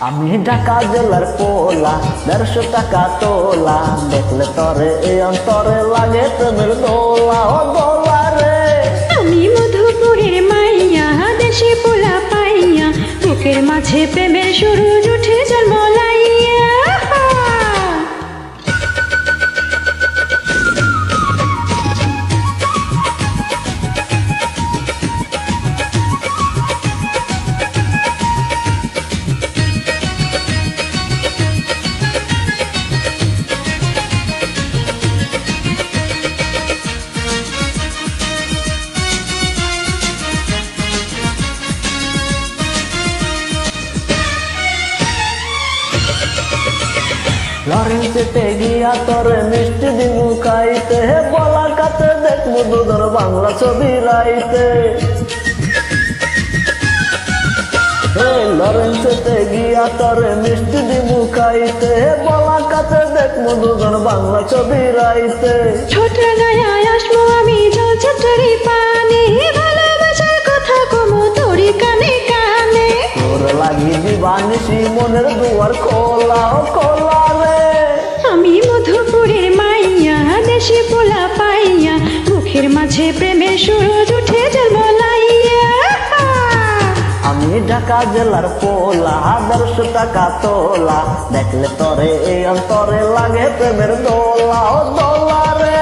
আমি ঢাকা জেলার পোলা, 150 টাকা তোলা, দেখলে তরে এই অন্তরে লাগে প্রেমের দোলা। ও দোলা রে, আমি মধুপুরের মাইয়া, দেশে পোলা পাইয়া, বুকের মাঝে প্রেমের সুরুজ উঠে জন্মলাইয়া। লরেন্সেতে গিয়া তোরে মিষ্টি দিমু খাইতে, বলা কাতে দেখবো দুধর বাংলা ছবি রাইতে। লরেন্সেতে গিয়া তোরে মিষ্টি দিমু খাইতে, বলা কাতে দেখবো দুধর বাংলা ছবি রাইতে। ছোট গায়ে আসবো আমি জলছাত্রী পানি, ভালোবাসার কথা কমু তোরি কানে কানে। তোর লাগি দিবানিসি মনের দুয়ার খোলা। ও খোলা রে, আমি মধুপুরের মাইয়া, দেশে পোলা পাইয়া, মুখের মাঝে প্রেমের সুরজ উঠে জন্মলাইয়া। আমি ঢাকা জেলার পোলা, 150 টাকা তোলা, দেখলে তরে এই অন্তরে লাগে প্রেমের দোলা। ও দোলা রে,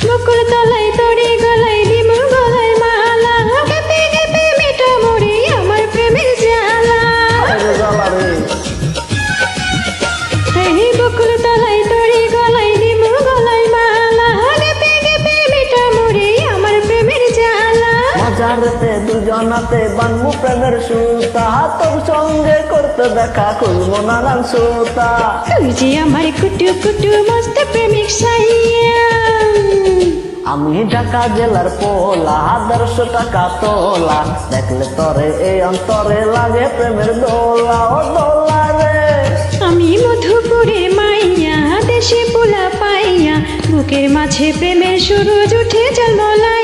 বকুল তলায় তোরে গলায় দিমু গলায় মালা, গেপে গেপে মিঠা মরে আমার প্রেমের জ্বালা। আরে জ্বালা রে, এই বকুল তলায় তোরে গলায় দিমু গলায় মালা, গেপে গেপে মিঠা মরে আমার প্রেমের জ্বালা। মাঝারেতে দুজনাতে বানবো প্রেমের সুতা, তোর সঙ্গে করতে দেখা খুলবো নানান সুতা। তুই যে আমার কুটু কুটু মস্ত প্রেমিক সাইয়া। আমি ঢাকা জেলার পোলা, 150 টাকা তোলা, দেখলে তরে এই অন্তরে লাগে প্রেমের দোলা। ও দোলা রে, আমি মধুপুরের মাইয়া, দেশে পোলা পাইয়া, বুকের মাঝে প্রেমের সুরজ উঠে জন্মলা।